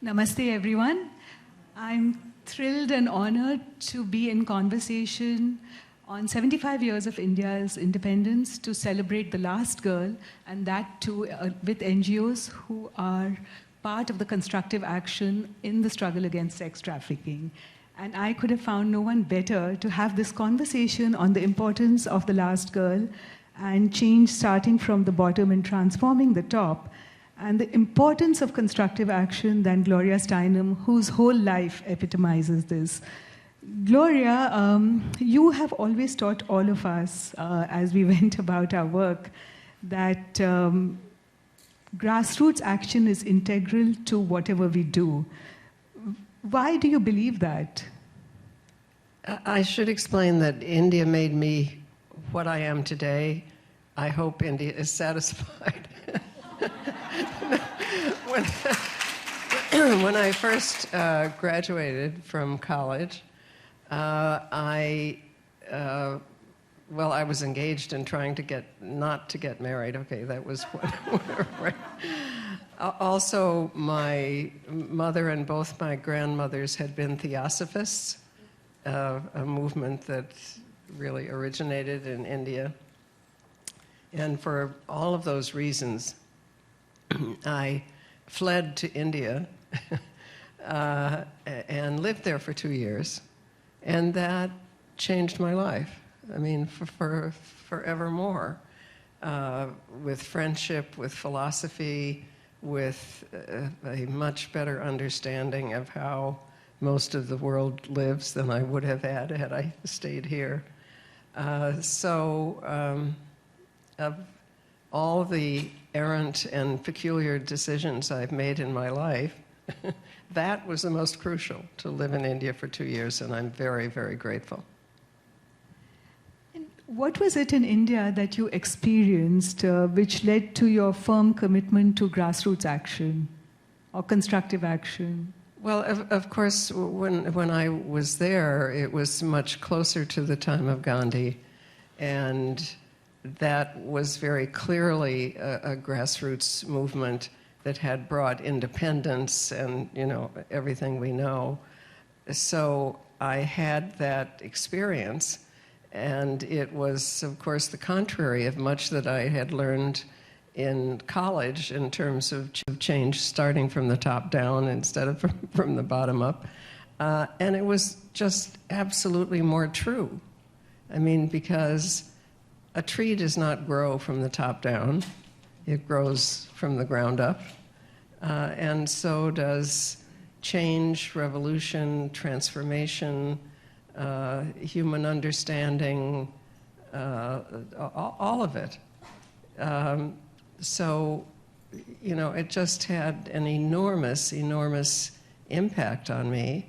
Namaste, everyone. I'm thrilled and honored to be in conversation on 75 years of India's independence to celebrate the last girl, and that too with NGOs who are part of the constructive action in the struggle against sex trafficking. And I could have found no one better to have this conversation on the importance of the last girl and change starting from the bottom and transforming the top, and the importance of constructive action than Gloria Steinem, whose whole life epitomizes this. Gloria, you have always taught all of us, as we went about our work, that grassroots action is integral to whatever we do. Why do you believe that? I should explain that India made me what I am today. I hope India is satisfied. When I first graduated from college, I was engaged in trying to not to get married. Okay, that was right. Also, my mother and both my grandmothers had been theosophists, a movement that really originated in India. And for all of those reasons, I fled to India and lived there for 2 years. And that changed my life. I mean, for forevermore, with friendship, with philosophy, with a much better understanding of how most of the world lives than I would have had I stayed here. Of all the errant and peculiar decisions I've made in my life, that was the most crucial, to live in India for 2 years, and I'm very, very grateful. What was it in India that you experienced which led to your firm commitment to grassroots action or constructive action? Well, of course, when I was there, it was much closer to the time of Gandhi, and that was very clearly a grassroots movement that had brought independence and, everything we know. So I had that experience, and it was, of course, the contrary of much that I had learned in college in terms of change starting from the top down instead of from the bottom up. And it was just absolutely more true. I mean, because a tree does not grow from the top down. It grows from the ground up. And so does change, revolution, transformation, human understanding, all of it. It just had an enormous, enormous impact on me.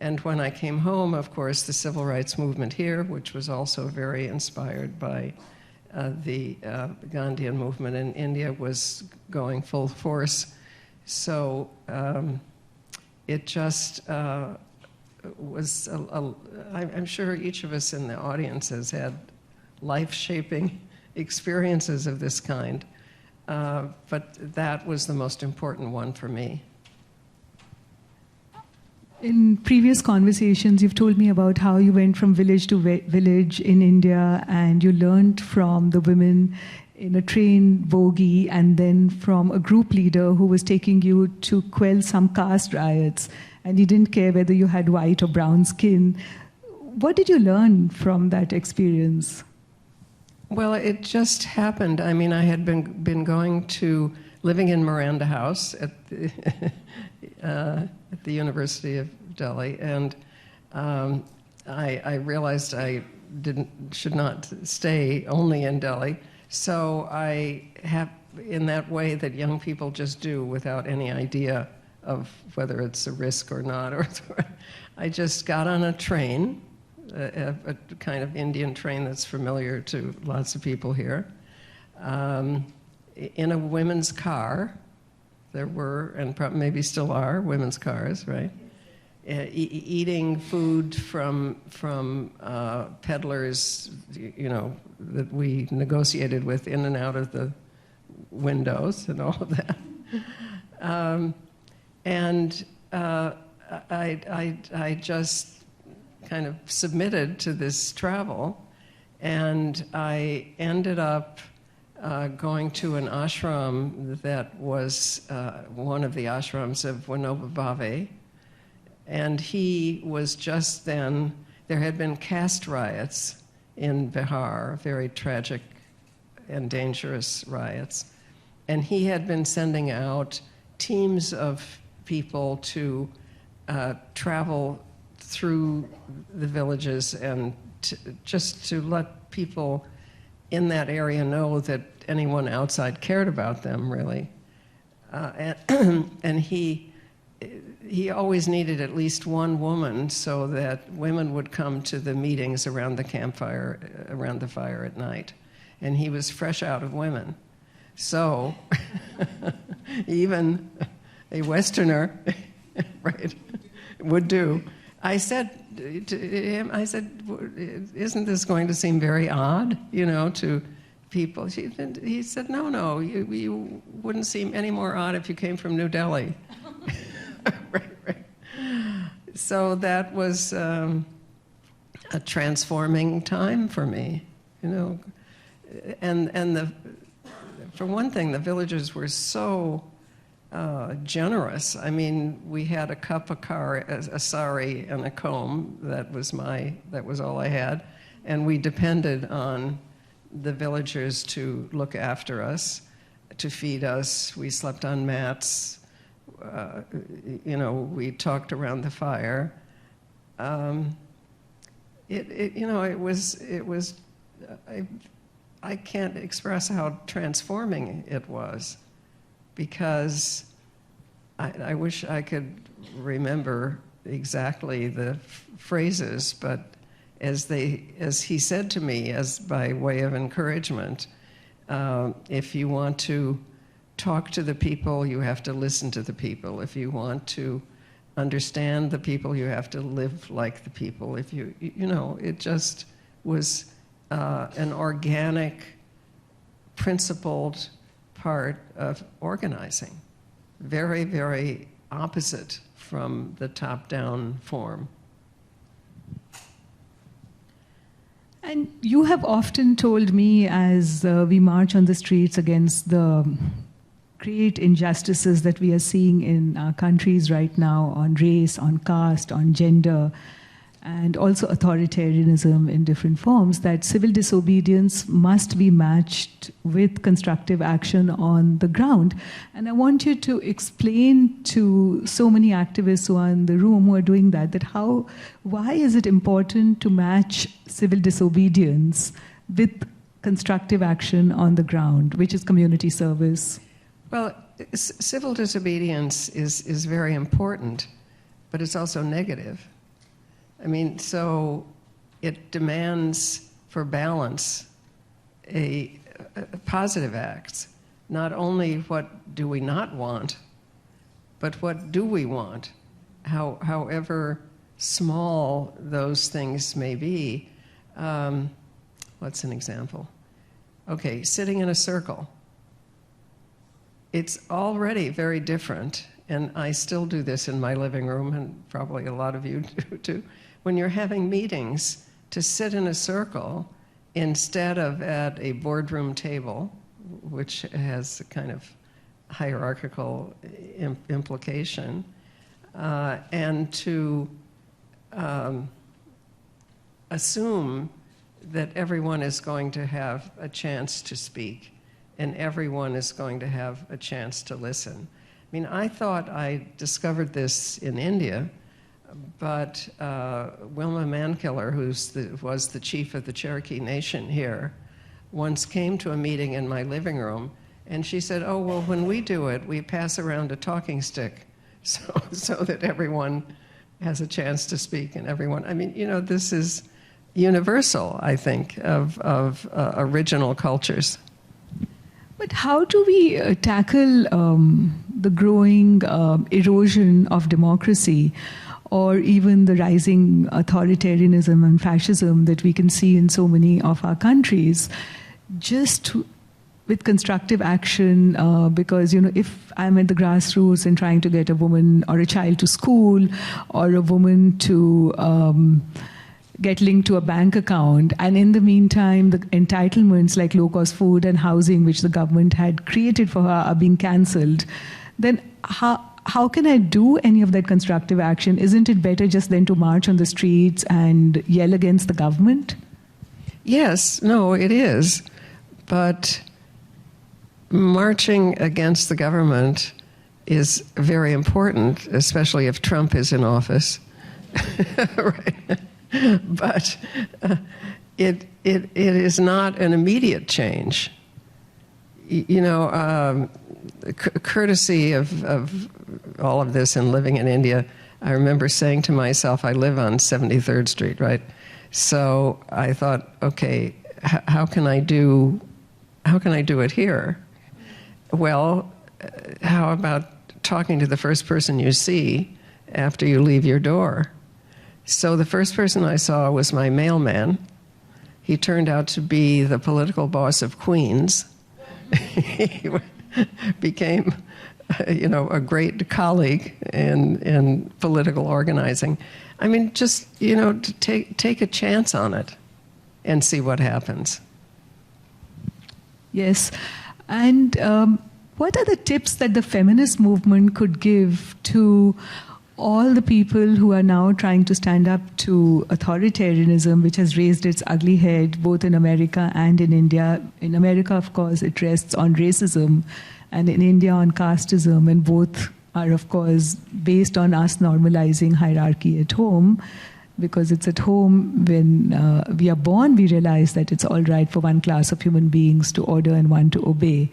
And when I came home, of course, the civil rights movement here, which was also very inspired by the Gandhian movement in India, was going full force. So it just was, I'm sure each of us in the audience has had life-shaping experiences of this kind, but that was the most important one for me. In previous conversations, you've told me about how you went from village to village in India, and you learned from the women in a train bogie, and then from a group leader who was taking you to quell some caste riots, and he didn't care whether you had white or brown skin. What did you learn from that experience? Well, it just happened. I mean, I had been living in Miranda House at the University of Delhi, and I realized I should not stay only in Delhi. So I have, in that way that young people just do without any idea of whether it's a risk or not, I just got on a train, a kind of Indian train that's familiar to lots of people here, in a women's car. There were, and maybe still are, women's cars, right? Eating food from peddlers, that we negotiated with in and out of the windows and all of that. And I just kind of submitted to this travel, and I ended up going to an ashram that was one of the ashrams of Vinoba Bhave, and he was just then, there had been caste riots in Bihar, very tragic and dangerous riots, and he had been sending out teams of people to travel through the villages and just to let people in that area know that anyone outside cared about them, really. And he always needed at least one woman so that women would come to the meetings around the campfire, around the fire at night. And he was fresh out of women. So even a Westerner, right, would do. I said to him, isn't this going to seem very odd, to people? He said, no, you wouldn't seem any more odd if you came from New Delhi. Right. So that was a transforming time for me, and for one thing, the villagers were so generous. I mean, we had a cup, a sari, and a comb. That was all I had, and we depended on the villagers to look after us, to feed us. We slept on mats. We talked around the fire. It was. I can't express how transforming it was, because I wish I could remember exactly the phrases, but as he said to me, as by way of encouragement, if you want to talk to the people, you have to listen to the people. If you want to understand the people, you have to live like the people. If it just was an organic, principled part of organizing. Very, very opposite from the top-down form. And you have often told me, as we march on the streets against the great injustices that we are seeing in our countries right now on race, on caste, on gender, and also authoritarianism in different forms, that civil disobedience must be matched with constructive action on the ground. And I want you to explain to so many activists who are in the room who are doing that why is it important to match civil disobedience with constructive action on the ground, which is community service? Well, civil disobedience is very important, but it's also negative. I mean, so it demands for balance a positive acts. Not only what do we not want, but what do we want, however small those things may be. What's an example? Okay, sitting in a circle. It's already very different, and I still do this in my living room, and probably a lot of you do too. When you're having meetings, to sit in a circle instead of at a boardroom table, which has a kind of hierarchical implication, and to assume that everyone is going to have a chance to speak and everyone is going to have a chance to listen. I mean, I thought I discovered this in India, but Wilma Mankiller, who was the chief of the Cherokee Nation here, once came to a meeting in my living room, and she said, oh, well, when we do it, we pass around a talking stick so that everyone has a chance to speak, and everyone, I mean, this is universal, I think, of original cultures. But how do we tackle the growing erosion of democracy, or even the rising authoritarianism and fascism that we can see in so many of our countries, just with constructive action, because if I'm at the grassroots and trying to get a woman or a child to school, or a woman to get linked to a bank account, and in the meantime the entitlements like low-cost food and housing which the government had created for her are being cancelled, then how can I do any of that constructive action? Isn't it better just then to march on the streets and yell against the government? Yes, no, it is. But marching against the government is very important, especially if Trump is in office. Right. But it is not an immediate change. Courtesy of all of this and living in India, I remember saying to myself, I live on 73rd Street, right? So I thought, okay, how can I do it here? Well, how about talking to the first person you see after you leave your door? So the first person I saw was my mailman. He turned out to be the political boss of Queens. He became, a great colleague in political organizing. I mean, just, to take a chance on it and see what happens. Yes. And what are the tips that the feminist movement could give to all the people who are now trying to stand up to authoritarianism, which has raised its ugly head both in America and in India? In America, of course, it rests on racism, and in India on casteism, and both are, of course, based on us normalizing hierarchy at home, because it's at home when we are born, we realize that it's all right for one class of human beings to order and one to obey.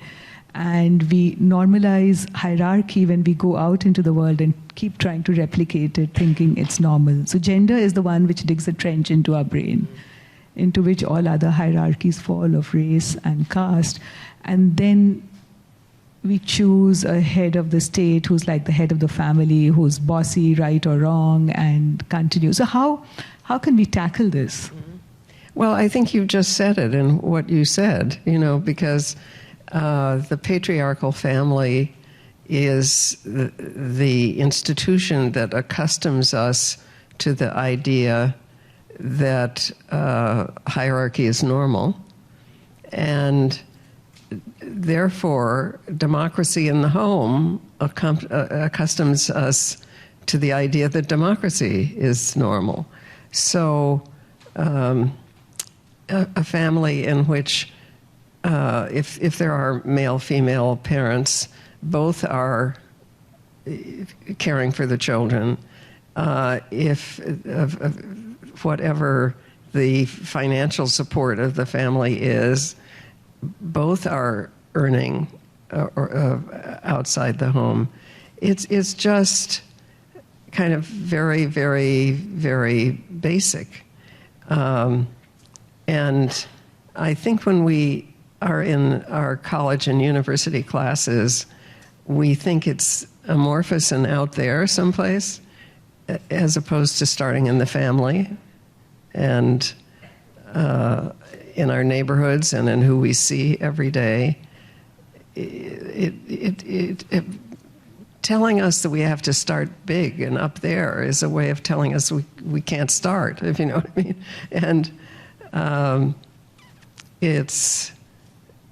And we normalize hierarchy when we go out into the world and keep trying to replicate it, thinking it's normal. So gender is the one which digs a trench into our brain, into which all other hierarchies fall of race and caste. And then we choose a head of the state who's like the head of the family, who's bossy, right or wrong, and continue. So how can we tackle this? Well, I think you just said it in what you said, because the patriarchal family is the institution that accustoms us to the idea that hierarchy is normal, and therefore democracy in the home accustoms us to the idea that democracy is normal. So a family in which if there are male-female parents, both are caring for the children. If whatever the financial support of the family is, both are earning outside the home. It's just kind of very, very, very basic. And I think when we are in our college and university classes, we think it's amorphous and out there someplace, as opposed to starting in the family and in our neighborhoods and in who we see every day. Telling us that we have to start big and up there is a way of telling us we can't start, if you know what I mean. And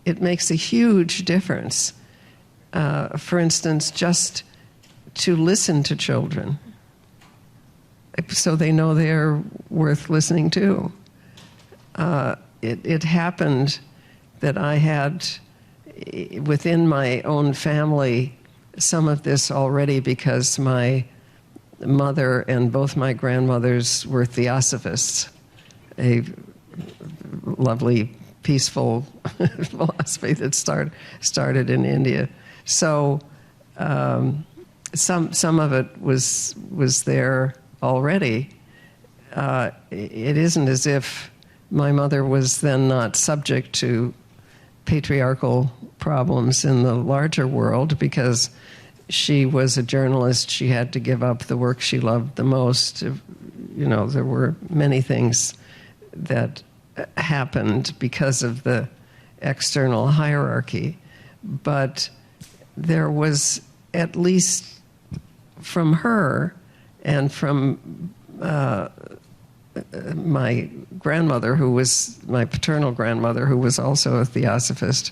it makes a huge difference. For instance, just to listen to children so they know they're worth listening to. It happened that I had, within my own family, some of this already because my mother and both my grandmothers were theosophists, a lovely, peaceful philosophy that started in India. So some of it was there already. It isn't as if my mother was then not subject to patriarchal problems in the larger world because she was a journalist. She had to give up the work she loved the most. There were many things that happened because of the external hierarchy. But there was, at least from her and from my grandmother, who was my paternal grandmother, who was also a theosophist,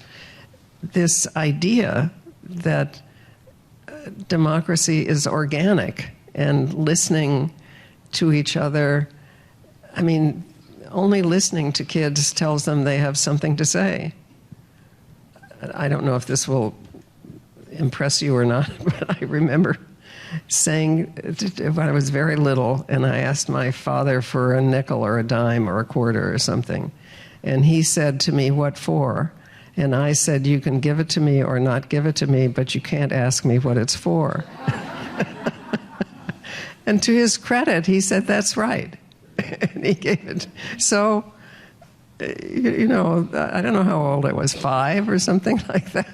this idea that democracy is organic and listening to each other. I mean, only listening to kids tells them they have something to say. I don't know if this will impress you or not, but I remember saying when I was very little, and I asked my father for a nickel or a dime or a quarter or something, and he said to me, "What for?" And I said, "You can give it to me or not give it to me, but you can't ask me what it's for." And to his credit, he said, "That's right." And he gave it. So, you know, I don't know how old I was, 5 or something like that.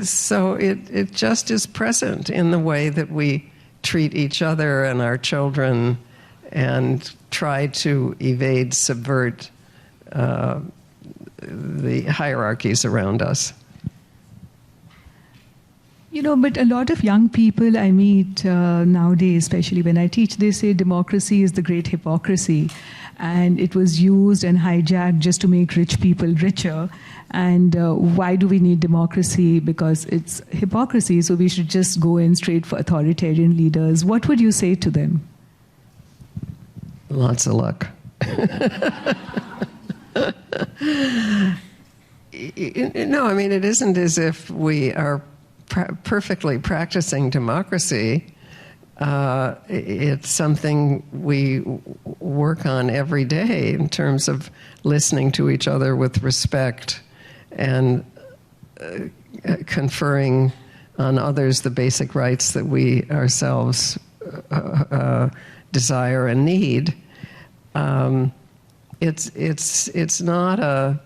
So it just is present in the way that we treat each other and our children and try to evade, subvert the hierarchies around us. You know, but a lot of young people I meet nowadays, especially when I teach, they say democracy is the great hypocrisy. And it was used and hijacked just to make rich people richer. And why do we need democracy? Because it's hypocrisy, so we should just go in straight for authoritarian leaders. What would you say to them? Lots of luck. No, I mean, it isn't as if we are perfectly practicing democracy. It's something we work on every day in terms of listening to each other with respect and conferring on others the basic rights that we ourselves desire and need. It's not a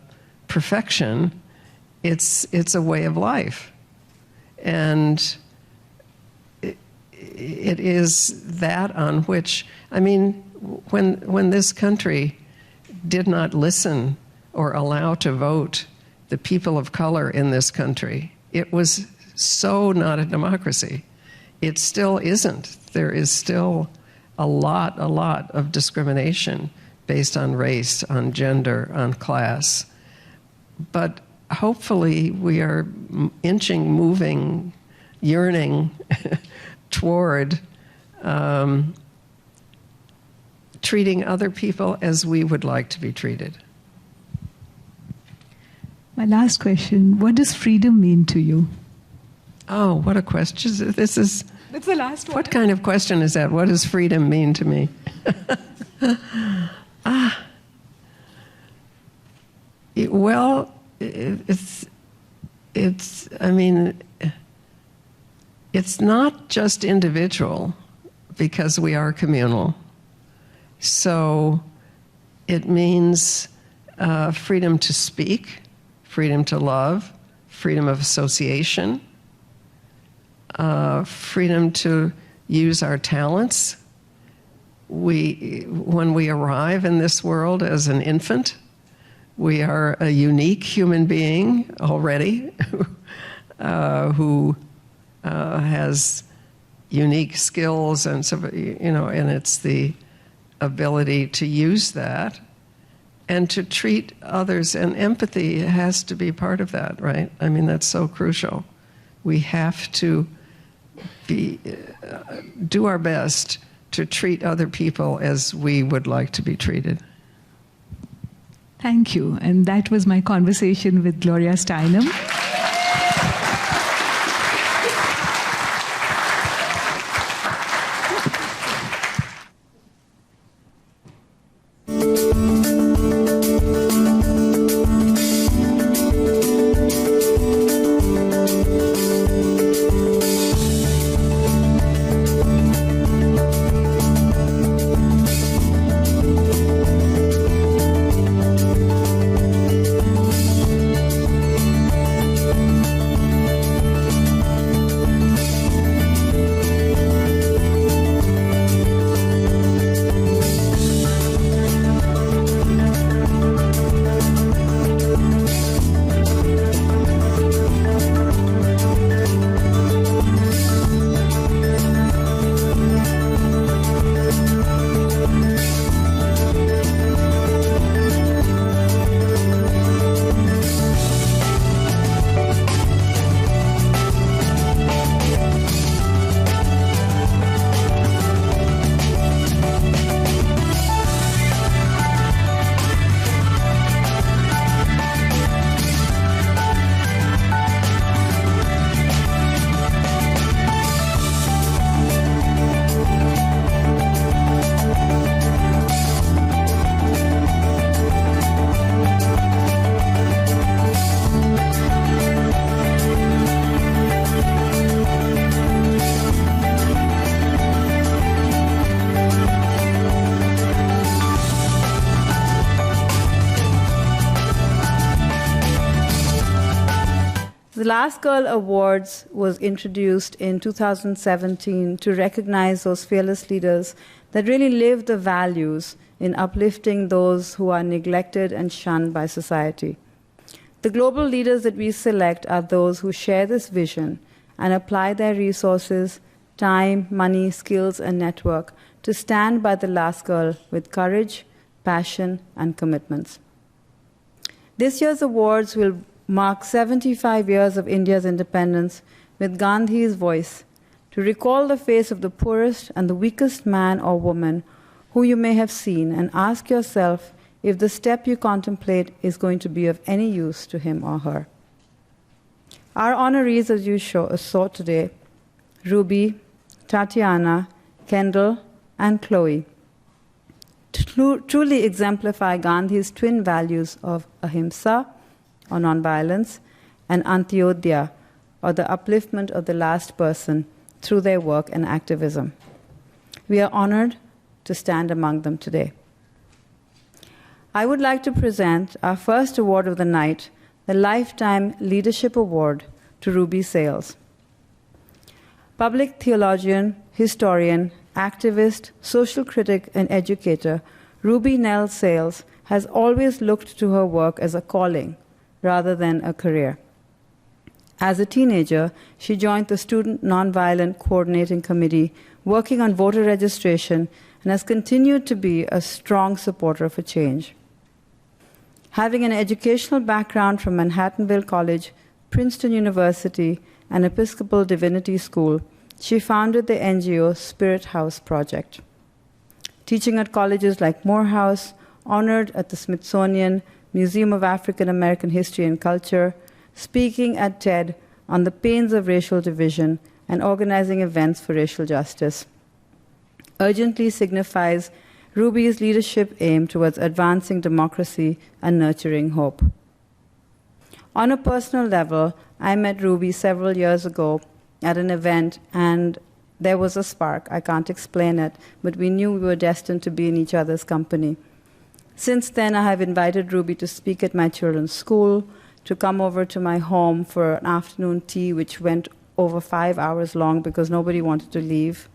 perfection. It's a way of life, and it is that on which, I mean, when this country did not listen or allow to vote the people of color in this country, it was so not a democracy. It still isn't. There is still a lot of discrimination based on race, on gender, on class. But hopefully we are moving, yearning toward treating other people as we would like to be treated. My last question, what does freedom mean to you? Oh, what a question. This is... That's the last one. What kind of question is that? What does freedom mean to me? Well, I mean, it's not just individual, because we are communal. So it means freedom to speak, freedom to love, freedom of association, freedom to use our talents. When we arrive in this world as an infant, we are a unique human being already who has unique skills, and so, you know, and it's the ability to use that and to treat others, and empathy has to be part of that, right? I mean, that's so crucial. We have to do our best to treat other people as we would like to be treated. Thank you. And that was my conversation with Gloria Steinem. The Last Girl Awards was introduced in 2017 to recognize those fearless leaders that really live the values in uplifting those who are neglected and shunned by society. The global leaders that we select are those who share this vision and apply their resources, time, money, skills, and network to stand by the last girl with courage, passion, and commitments. This year's awards will mark 75 years of India's independence with Gandhi's voice to recall the face of the poorest and the weakest man or woman who you may have seen, and ask yourself if the step you contemplate is going to be of any use to him or her. Our honorees, as you saw today, Ruby, Tatiana, Kendall, and Chloe, truly exemplify Gandhi's twin values of ahimsa, or nonviolence, and antyodaya, or the upliftment of the last person through their work and activism. We are honored to stand among them today. I would like to present our first award of the night, the Lifetime Leadership Award, to Ruby Sales. Public theologian, historian, activist, social critic, and educator, Ruby Nell Sales has always looked to her work as a calling rather than a career. As a teenager, she joined the Student Nonviolent Coordinating Committee, working on voter registration, and has continued to be a strong supporter for change. Having an educational background from Manhattanville College, Princeton University, and Episcopal Divinity School, she founded the NGO Spirit House Project. Teaching at colleges like Morehouse, honored at the Smithsonian Museum of African American History and Culture, speaking at TED on the pains of racial division, and organizing events for racial justice, urgently signifies Ruby's leadership aim towards advancing democracy and nurturing hope. On a personal level, I met Ruby several years ago at an event, and there was a spark. I can't explain it, but we knew we were destined to be in each other's company. Since then, I have invited Ruby to speak at my children's school, to come over to my home for an afternoon tea, which went over 5 hours long because nobody wanted to leave.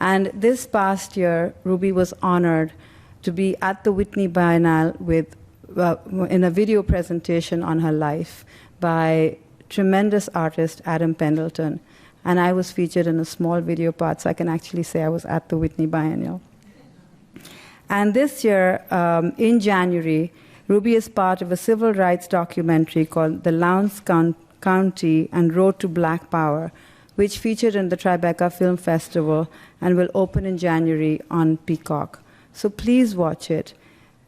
And this past year, Ruby was honored to be at the Whitney Biennale in a video presentation on her life by tremendous artist Adam Pendleton. And I was featured in a small video part, so I can actually say I was at the Whitney Biennial. And this year, in January, Ruby is part of a civil rights documentary called The Lowndes County and Road to Black Power, which featured in the Tribeca Film Festival and will open in January on Peacock. So please watch it.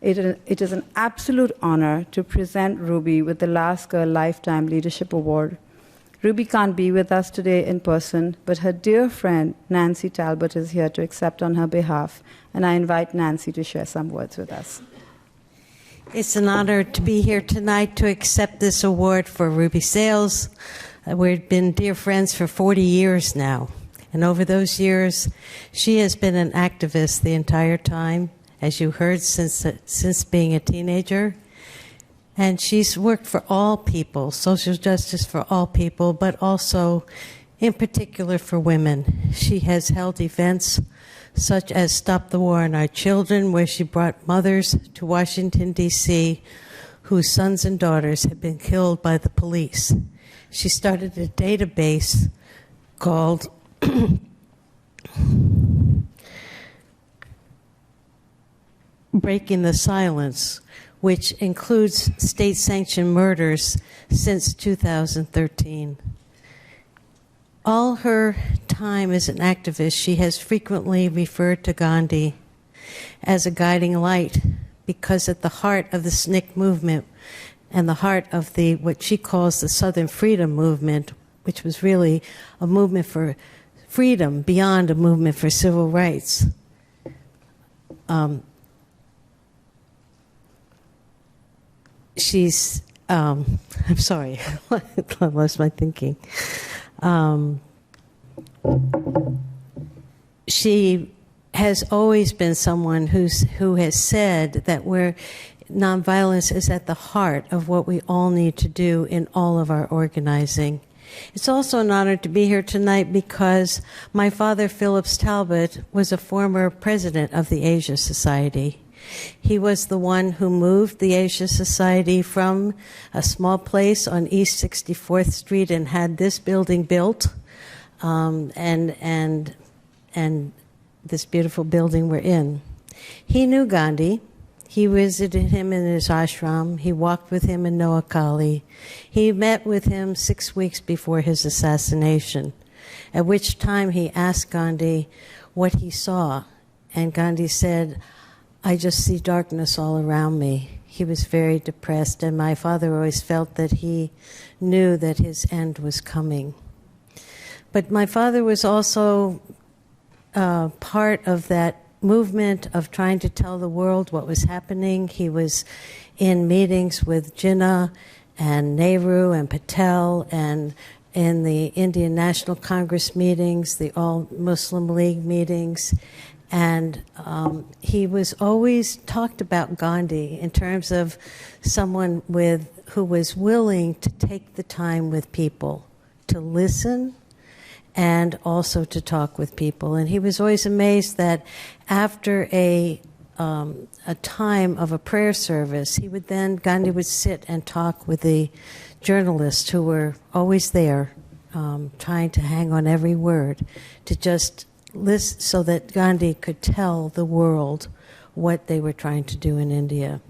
It is an absolute honor to present Ruby with the Last Girl Lifetime Leadership Award. Ruby can't be with us today in person, but her dear friend Nancy Talbot is here to accept on her behalf, and I invite Nancy to share some words with us. It's an honor to be here tonight to accept this award for Ruby Sales. We've been dear friends for 40 years now, and over those years, she has been an activist the entire time, as you heard, since being a teenager. And she's worked for all people, social justice for all people, but also in particular for women. She has held events such as Stop the War on Our Children, where she brought mothers to Washington, D.C., whose sons and daughters had been killed by the police. She started a database called Breaking the Silence, which includes state-sanctioned murders since 2013. All her time as an activist, she has frequently referred to Gandhi as a guiding light, because at the heart of the SNCC movement and the heart of what she calls the Southern Freedom Movement, which was really a movement for freedom beyond a movement for civil rights, she's, I'm sorry, I lost my thinking. She has always been someone who has said that nonviolence is at the heart of what we all need to do in all of our organizing. It's also an honor to be here tonight because my father, Phillips Talbot, was a former president of the Asia Society. He was the one who moved the Asia Society from a small place on East 64th Street and had this building built, and this beautiful building we're in. He knew Gandhi. He visited him in his ashram. He walked with him in Noakhali. He met with him 6 weeks before his assassination, at which time he asked Gandhi what he saw. And Gandhi said, "I just see darkness all around me." He was very depressed, and my father always felt that he knew that his end was coming. But my father was also part of that movement of trying to tell the world what was happening. He was in meetings with Jinnah and Nehru and Patel, and in the Indian National Congress meetings, the All-Muslim League meetings. And he was always talked about Gandhi in terms of someone who was willing to take the time with people, to listen, and also to talk with people. And he was always amazed that after a time of a prayer service, Gandhi would sit and talk with the journalists who were always there, trying to hang on every word, to just listen so that Gandhi could tell the world what they were trying to do in India.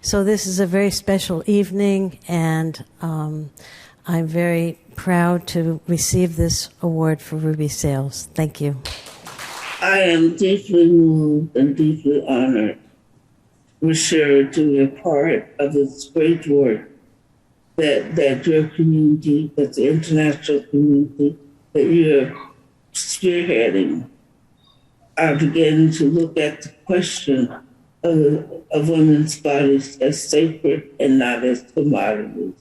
So this is a very special evening, and I'm very proud to receive this award for Ruby Sales. Thank you. I am deeply moved and deeply honored, Ruchira, to be a part of this great work that your community, that the international community, that you're spearheading, are beginning to look at the question of women's bodies as sacred and not as commodities,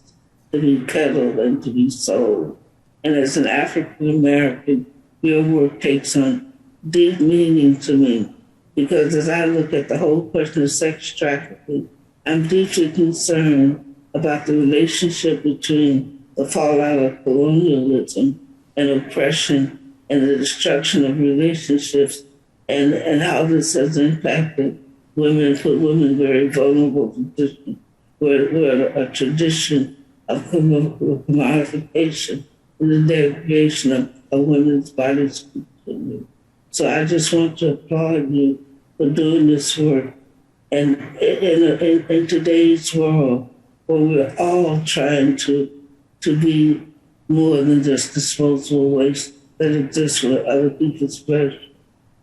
to be peddled and to be sold. And as an African American, your work takes on deep meaning to me, because as I look at the whole question of sex trafficking, I'm deeply concerned about the relationship between the fallout of colonialism and oppression and the destruction of relationships, and how this has impacted women, put women in very vulnerable positions, where a tradition of commodification and the degradation of women's bodies continue. So I just want to applaud you for doing this work. And in today's world, where we're all trying to be more than just disposable waste that exists for other people's pleasure.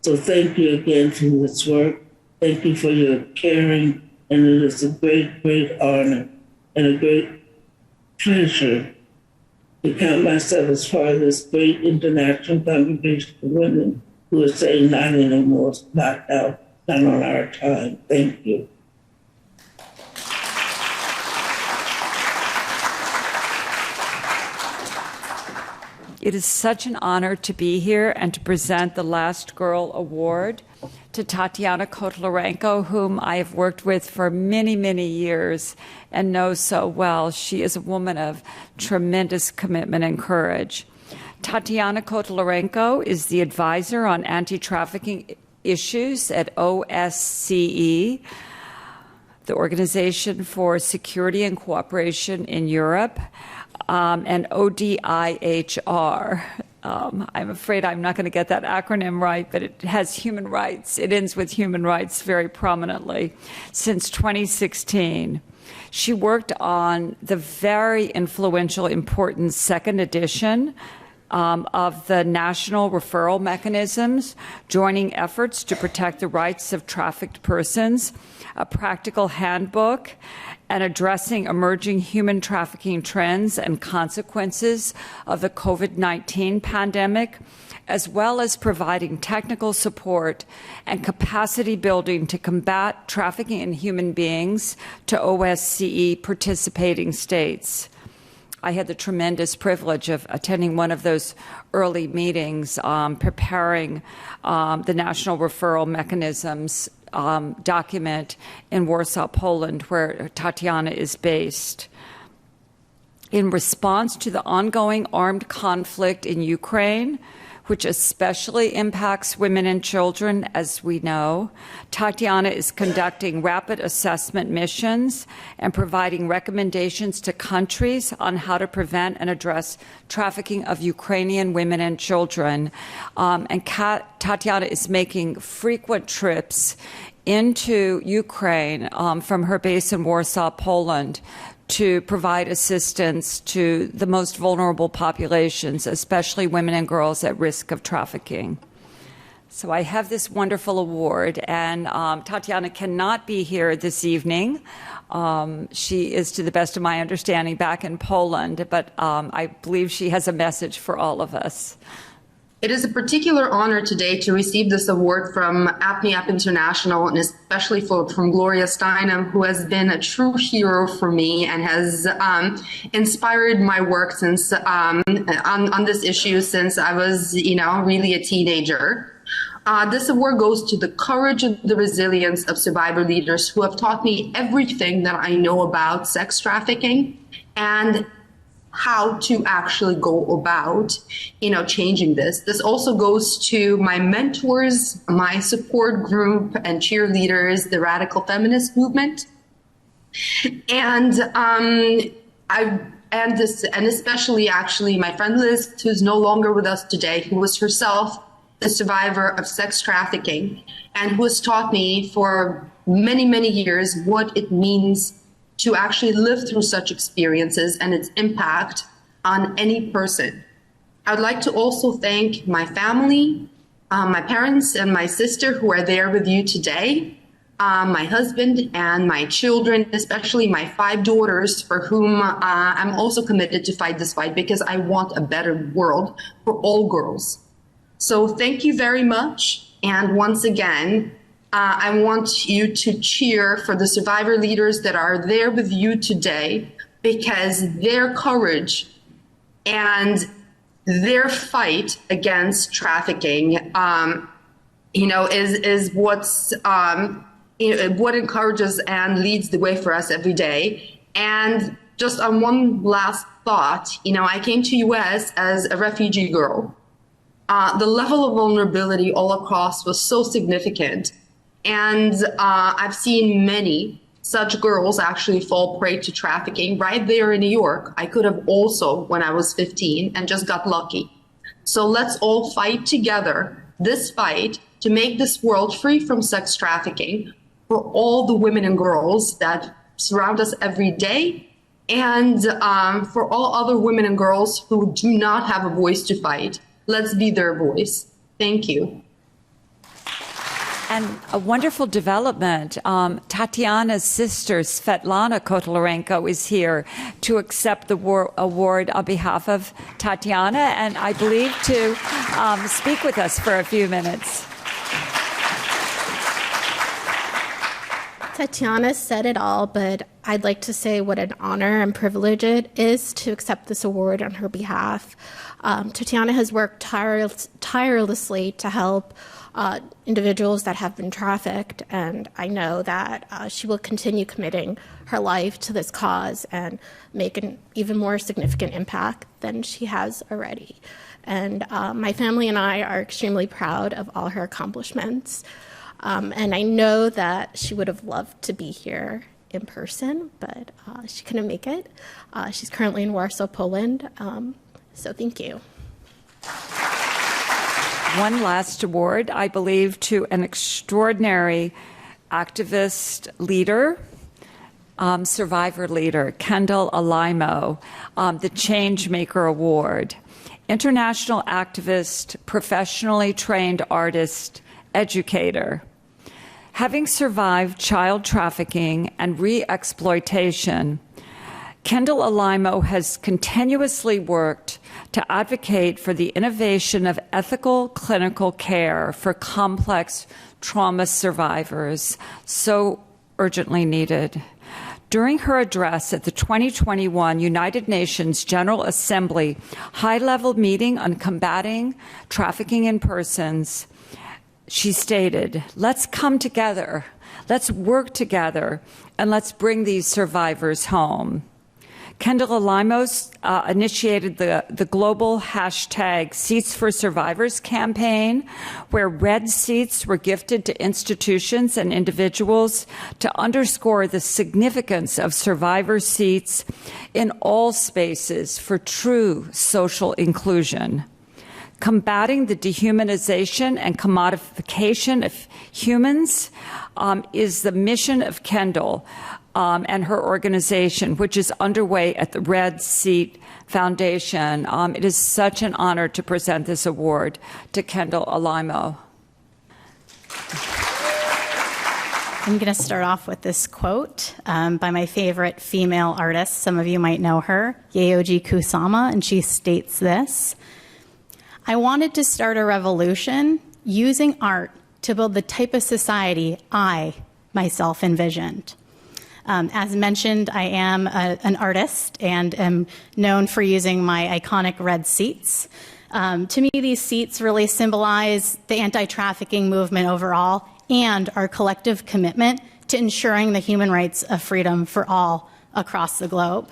So thank you again for this work. Thank you for your caring, and it is a great, great honor and a great pleasure to count myself as part of this great international congregation of women who are saying not anymore, not now, not on our time. Thank you. It is such an honor to be here and to present the Last Girl Award to Tatiana Kotlyarenko, whom I have worked with for many, many years and know so well. She is a woman of tremendous commitment and courage. Tatiana Kotlyarenko is the advisor on anti-trafficking issues at OSCE, the Organization for Security and Cooperation in Europe, and ODIHR. I'm afraid I'm not going to get that acronym right, but it has human rights. It ends with human rights very prominently since 2016. She worked on the very influential, important second edition of the national referral mechanisms, joining efforts to protect the rights of trafficked persons, a practical handbook, and addressing emerging human trafficking trends and consequences of the COVID-19 pandemic, as well as providing technical support and capacity building to combat trafficking in human beings to OSCE participating states. I had the tremendous privilege of attending one of those early meetings, preparing the national referral mechanisms document in Warsaw, Poland, where Tatiana is based. In response to the ongoing armed conflict in Ukraine, which especially impacts women and children, as we know, Tatiana is conducting rapid assessment missions and providing recommendations to countries on how to prevent and address trafficking of Ukrainian women and children. Tatiana is making frequent trips into Ukraine from her base in Warsaw, Poland, to provide assistance to the most vulnerable populations, especially women and girls at risk of trafficking. So I have this wonderful award, and Tatiana cannot be here this evening. She is, to the best of my understanding, back in Poland, but I believe she has a message for all of us. It is a particular honor today to receive this award from Apne Aap International, and especially from Gloria Steinem, who has been a true hero for me and has inspired my work since on this issue since I was, really a teenager. This award goes to the courage and the resilience of survivor leaders who have taught me everything that I know about sex trafficking and how to actually go about, changing this. This also goes to my mentors, my support group and cheerleaders, the radical feminist movement. And especially actually my friend Liz, who's no longer with us today, who was herself a survivor of sex trafficking and who has taught me for many, many years what it means to actually live through such experiences and its impact on any person. I would like to also thank my family, my parents and my sister who are there with you today, my husband and my children, especially my 5 daughters for whom I'm also committed to fight this fight because I want a better world for all girls. So thank you very much. And once again, I want you to cheer for the survivor leaders that are there with you today, because their courage and their fight against trafficking, is what's what encourages and leads the way for us every day. And just on one last thought, I came to U.S. as a refugee girl. The level of vulnerability all across was so significant. And I've seen many such girls actually fall prey to trafficking right there in New York. I could have also when I was 15 and just got lucky. So let's all fight together this fight to make this world free from sex trafficking for all the women and girls that surround us every day, and for all other women and girls who do not have a voice to fight. Let's be their voice. Thank you. And a wonderful development. Tatiana's sister, Svetlana Kotlyarenko, is here to accept the award on behalf of Tatiana, and I believe to speak with us for a few minutes. Tatiana said it all, but I'd like to say what an honor and privilege it is to accept this award on her behalf. Tatiana has worked tirelessly to help individuals that have been trafficked, and I know that she will continue committing her life to this cause and make an even more significant impact than she has already. And my family and I are extremely proud of all her accomplishments. And I know that she would have loved to be here in person, but she couldn't make it. She's currently in Warsaw, Poland. So thank you. One last award, I believe, to an extraordinary activist leader, survivor leader, Kendall Alaimo, the Changemaker Award. International activist, professionally trained artist, educator. Having survived child trafficking and re-exploitation, Kendall Alaimo has continuously worked to advocate for the innovation of ethical clinical care for complex trauma survivors, so urgently needed. During her address at the 2021 United Nations General Assembly high-level meeting on combating trafficking in persons, she stated, let's come together, let's work together, and let's bring these survivors home. Kendall Alaimo initiated the global hashtag Seats for Survivors campaign, where red seats were gifted to institutions and individuals to underscore the significance of survivor seats in all spaces for true social inclusion. Combating the dehumanization and commodification of humans is the mission of Kendall and her organization, which is underway at the Red Seat Foundation. It is such an honor to present this award to Kendall Alaimo. I'm going to start off with this quote by my favorite female artist. Some of you might know her, Yaoji Kusama, and she states this: I wanted to start a revolution using art to build the type of society I myself envisioned. As mentioned, I am an artist and am known for using my iconic red seats. To me, these seats really symbolize the anti-trafficking movement overall and our collective commitment to ensuring the human rights of freedom for all across the globe.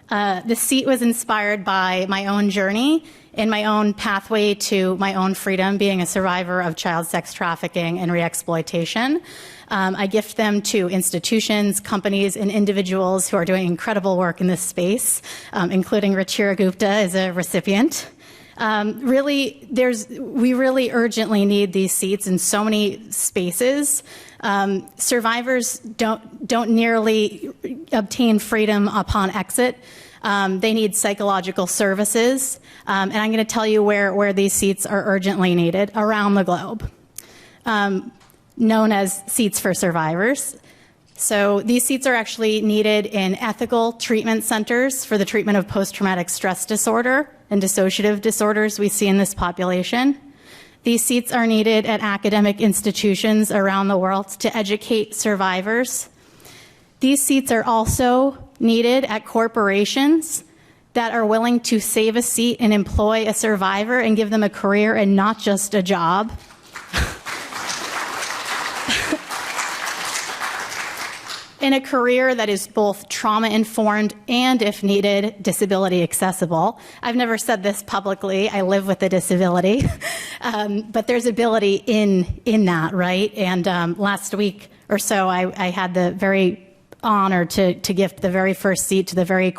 The seat was inspired by my own journey and my own pathway to my own freedom, being a survivor of child sex trafficking and reexploitation. I gift them to institutions, companies, and individuals who are doing incredible work in this space, including Ruchira Gupta as a recipient. We really urgently need these seats in so many spaces. Survivors don't nearly obtain freedom upon exit. They need psychological services, and I'm going to tell you where these seats are urgently needed around the globe, known as Seats for Survivors. So these seats are actually needed in ethical treatment centers for the treatment of post-traumatic stress disorder and dissociative disorders we see in this population. These seats are needed at academic institutions around the world to educate survivors. These seats are also needed at corporations that are willing to save a seat and employ a survivor and give them a career and not just a job. In a career that is both trauma-informed and, if needed, disability accessible. I've never said this publicly. I live with a disability. But there's ability in that, right? And last week or so, I had the very honor to gift the very first seat to the very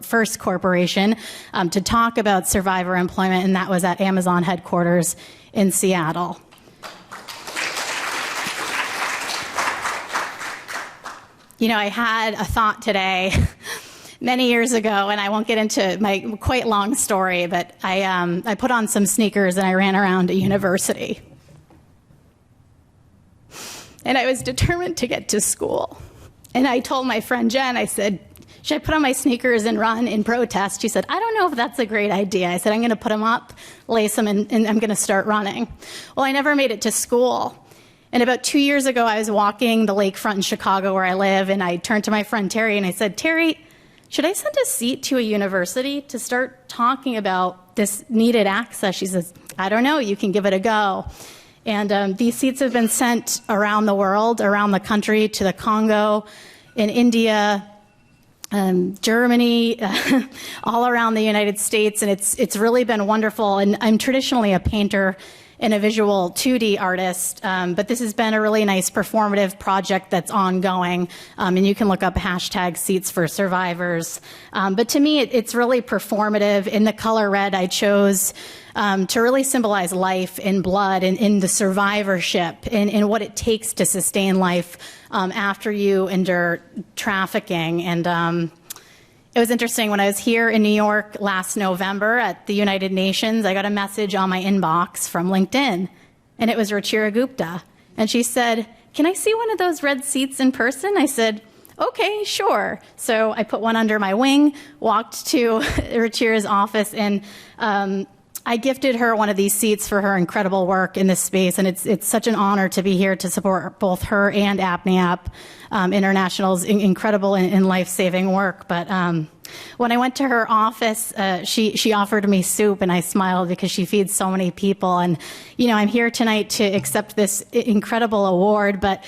first corporation to talk about survivor employment, and that was at Amazon headquarters in Seattle. You know, I had a thought today many years ago, and I won't get into my quite long story, but I put on some sneakers and I ran around a university. And I was determined to get to school. And I told my friend Jen, I said, should I put on my sneakers and run in protest? She said, I don't know if that's a great idea. I said, I'm going to put them up, lace them, and I'm going to start running. Well, I never made it to school. And about 2 years ago, I was walking the lakefront in Chicago where I live, and I turned to my friend Terry and I said, Terry, should I send a seat to a university to start talking about this needed access? She says, I don't know, you can give it a go. And these seats have been sent around the world, around the country, to the Congo, in India, Germany, all around the United States, and it's really been wonderful. And I'm traditionally a painter and a visual 2D artist, but this has been a really nice performative project that's ongoing, and you can look up hashtag Seats for Survivors. But to me, it's really performative. In the color red, I chose to really symbolize life in blood and in the survivorship and what it takes to sustain life after you endure trafficking. And it was interesting, when I was here in New York last November at the United Nations, I got a message on my inbox from LinkedIn, and it was Ruchira Gupta. And she said, can I see one of those red seats in person? I said, okay, sure. So I put one under my wing, walked to Ruchira's office, and I gifted her one of these seats for her incredible work in this space, and it's such an honor to be here to support both her and Apne Aap International's incredible and life-saving work. But When I went to her office, she offered me soup, and I smiled because she feeds so many people. And, you know, I'm here tonight to accept this incredible award, but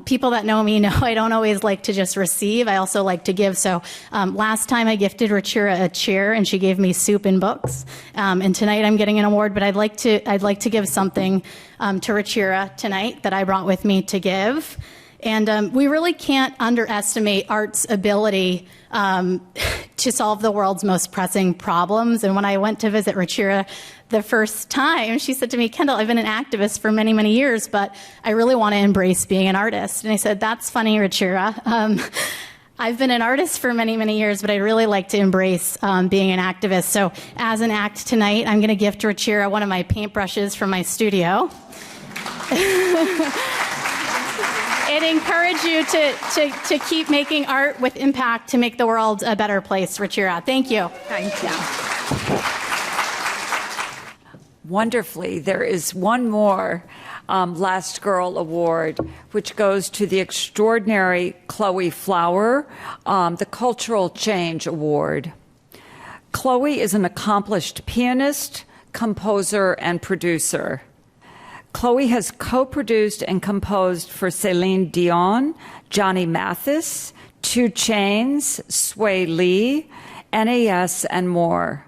people that know me know I don't always like to just receive. I also like to give. So last time I gifted Ruchira a chair, and she gave me soup and books. And tonight I'm getting an award, but I'd like to give something to Ruchira tonight that I brought with me to give. And we really can't underestimate art's ability to solve the world's most pressing problems. And when I went to visit Ruchira the first time, she said to me, Kendall, I've been an activist for many, many years, but I really want to embrace being an artist. And I said, that's funny, Ruchira. I've been an artist for many, many years, but I'd really like to embrace being an activist. So as an act tonight, I'm going to gift Ruchira one of my paintbrushes from my studio. And encourage you to keep making art with impact to make the world a better place, Ruchira. Thank you. Thank you. Wonderfully, there is one more Last Girl Award, which goes to the extraordinary Chloe Flower, the Cultural Change Award. Chloe is an accomplished pianist, composer, and producer. Chloe has co-produced and composed for Celine Dion, Johnny Mathis, 2 Chainz, Sway Lee, NAS, and more.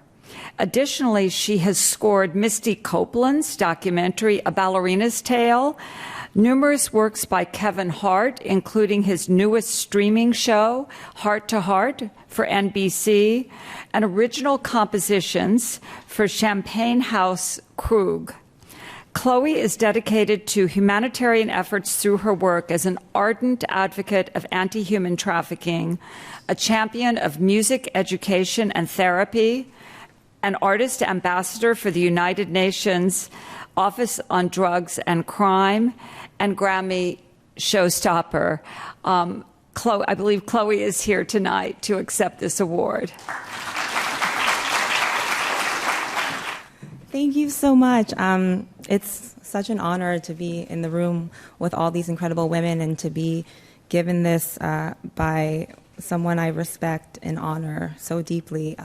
Additionally, she has scored Misty Copeland's documentary, A Ballerina's Tale, numerous works by Kevin Hart, including his newest streaming show, Heart to Heart, for NBC, and original compositions for Champagne House Krug. Chloe is dedicated to humanitarian efforts through her work as an ardent advocate of anti-human trafficking, a champion of music education and therapy, an artist ambassador for the United Nations Office on Drugs and Crime, and Grammy showstopper. I believe Chloe is here tonight to accept this award. Thank you so much. It's such an honor to be in the room with all these incredible women and to be given this by someone I respect and honor so deeply.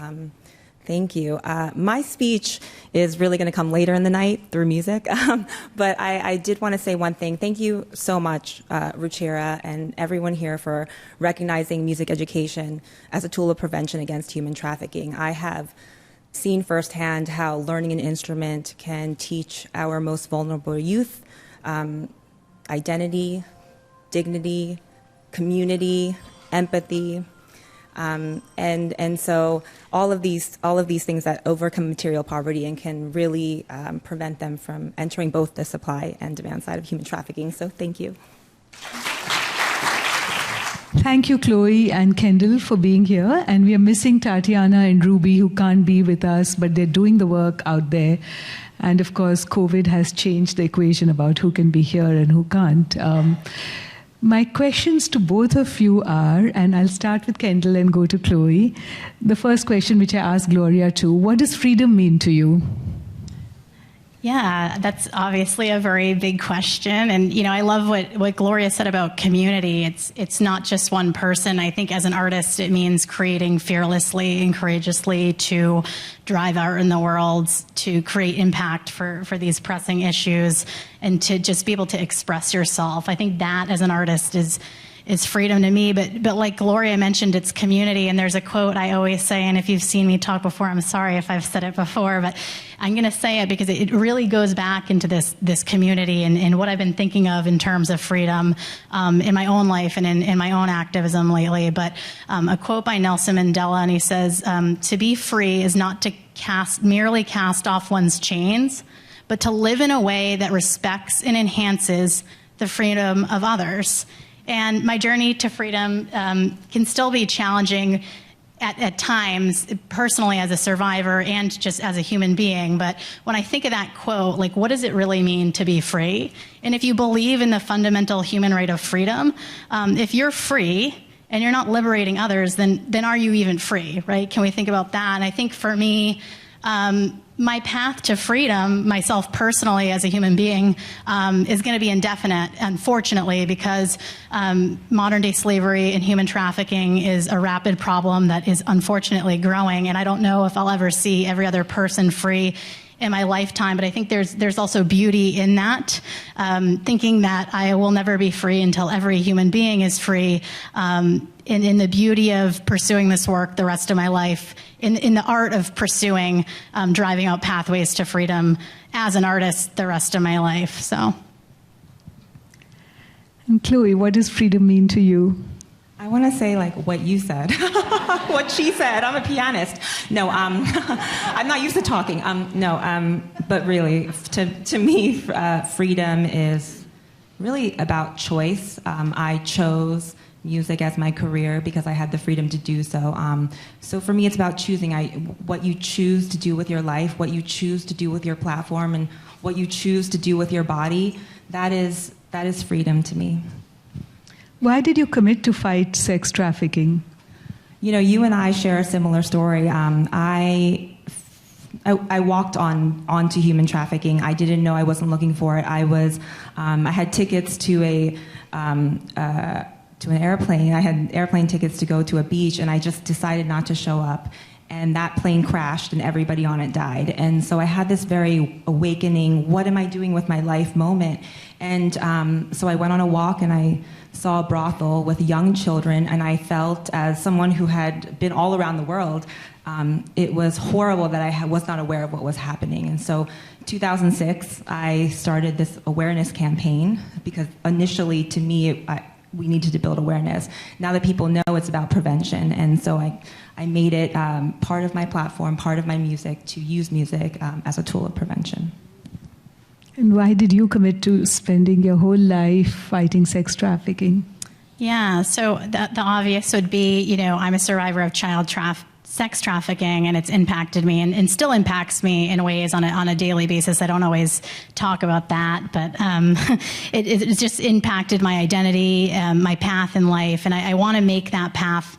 Thank you. My speech is really going to come later in the night through music, but I did want to say one thing. Thank you so much, Ruchira, and everyone here for recognizing music education as a tool of prevention against human trafficking. I have seen firsthand how learning an instrument can teach our most vulnerable youth identity, dignity, community, empathy, and so all of these things that overcome material poverty and can really prevent them from entering both the supply and demand side of human trafficking. So thank you. Thank you, Chloe and Kendall, for being here. And we are missing Tatiana and Ruby, who can't be with us, but they're doing the work out there. And of course, COVID has changed the equation about who can be here and who can't. My questions to both of you are, and I'll start with Kendall and go to Chloe. The first question, which I asked Gloria too, what does freedom mean to you? Yeah, that's obviously a very big question. And, you know, I love what Gloria said about community. It's not just one person. I think as an artist, it means creating fearlessly and courageously to drive art in the world, to create impact for these pressing issues, and to just be able to express yourself. I think that as an artist is freedom to me, but like Gloria mentioned, it's community, and there's a quote I always say, and if you've seen me talk before, I'm sorry if I've said it before, but I'm going to say it because it really goes back into this community and what I've been thinking of in terms of freedom in my own life and in my own activism lately. But a quote by Nelson Mandela, and he says, to be free is not to merely cast off one's chains, but to live in a way that respects and enhances the freedom of others. And my journey to freedom can still be challenging at times, personally as a survivor and just as a human being. But when I think of that quote, like, what does it really mean to be free? And if you believe in the fundamental human right of freedom, if you're free and you're not liberating others, then are you even free, right? Can we think about that? And I think for me, my path to freedom, myself personally as a human being, is going to be indefinite, unfortunately, because modern-day slavery and human trafficking is a rapid problem that is unfortunately growing, and I don't know if I'll ever see every other person free in my lifetime, but I think there's also beauty in that, thinking that I will never be free until every human being is free, in the beauty of pursuing this work the rest of my life, in the art of pursuing, driving out pathways to freedom as an artist the rest of my life. So, and Chloe, what does freedom mean to you? I want to say like what you said, what she said. I'm a pianist. No, I'm not used to talking. But really, to me, freedom is really about choice. I chose music as my career because I had the freedom to do so. So for me, it's about choosing what you choose to do with your life, what you choose to do with your platform, and what you choose to do with your body. That is freedom to me. Why did you commit to fight sex trafficking? You know, you and I share a similar story. I walked onto human trafficking. I didn't know I wasn't looking for it. I had tickets to an airplane. I had airplane tickets to go to a beach, and I just decided not to show up. And that plane crashed, and everybody on it died. And so I had this very awakening, what am I doing with my life moment? And so I went on a walk, and I saw a brothel with young children, and I felt, as someone who had been all around the world, it was horrible that I was not aware of what was happening. And so 2006, I started this awareness campaign, because initially, to me, we needed to build awareness. Now that people know, it's about prevention. And so I made it part of my platform, part of my music, to use music as a tool of prevention. And why did you commit to spending your whole life fighting sex trafficking? Yeah, so the obvious would be, you know, I'm a survivor of sex trafficking, and it's impacted me and still impacts me in ways on a daily basis. I don't always talk about that, but it just impacted my identity, my path in life, and I want to make that path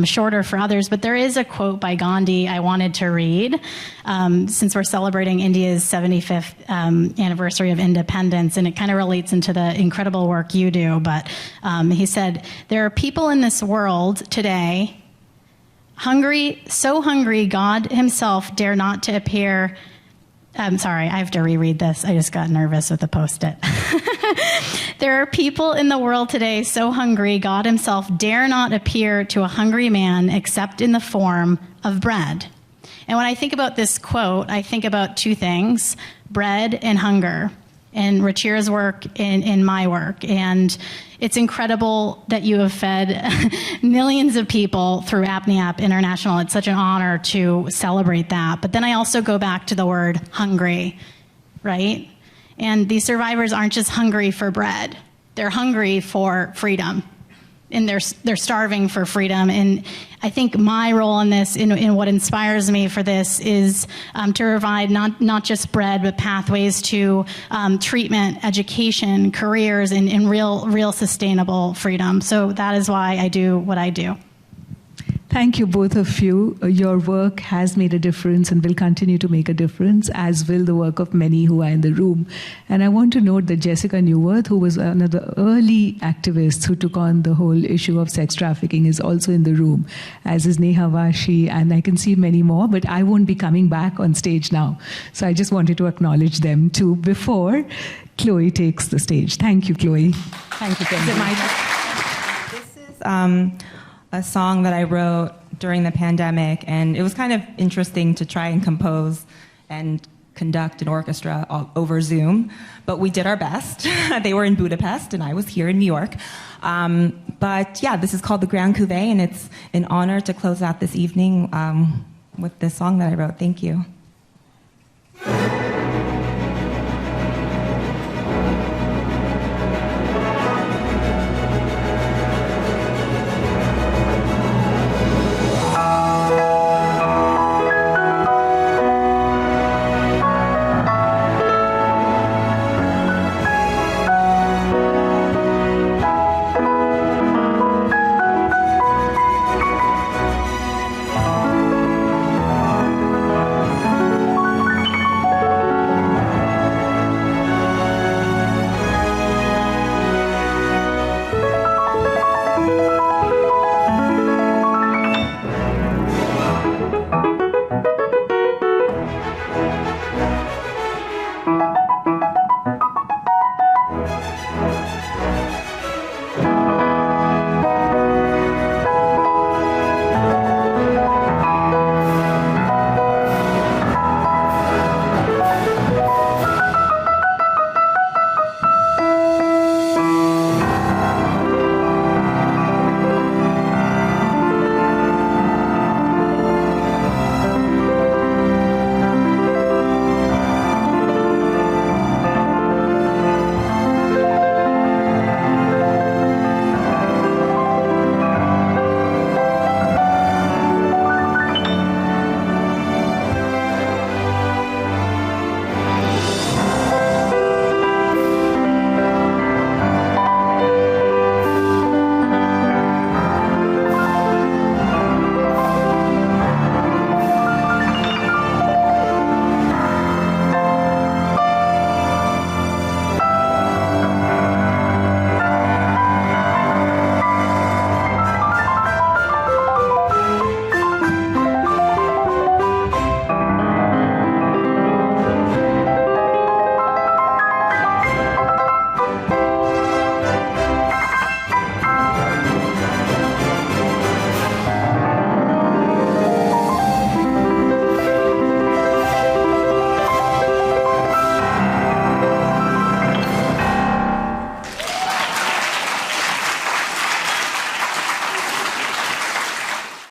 shorter for others. But there is a quote by Gandhi I wanted to read, since we're celebrating India's 75th anniversary of independence, and it kind of relates into the incredible work you do. But he said, "There are people in this world today hungry, so hungry God himself dare not to appear." I'm sorry, I have to reread this. I just got nervous with the Post-it. "There are people in the world today so hungry God himself dare not appear to a hungry man except in the form of bread." And when I think about this quote, I think about two things: bread and hunger, in Ruchira's work, in my work. And it's incredible that you have fed millions of people through Apne Aap International. It's such an honor to celebrate that. But then I also go back to the word hungry, right? And these survivors aren't just hungry for bread. They're hungry for freedom. And they're starving for freedom. And I think my role in this, in what inspires me for this, is to provide not just bread, but pathways to treatment, education, careers, and real sustainable freedom. So that is why I do what I do. Thank you, both of you. Your work has made a difference and will continue to make a difference, as will the work of many who are in the room. And I want to note that Jessica Newworth, who was one of the early activists who took on the whole issue of sex trafficking, is also in the room, as is Neha Vashi, and I can see many more, but I won't be coming back on stage now. So I just wanted to acknowledge them too before Chloe takes the stage. Thank you, Chloe. Thank you, Kendall. This is a song that I wrote during the pandemic, and it was kind of interesting to try and compose and conduct an orchestra over Zoom, but we did our best. They were in Budapest, and I was here in New York. But yeah, this is called the Grand Cuvée, and it's an honor to close out this evening with this song that I wrote. Thank you.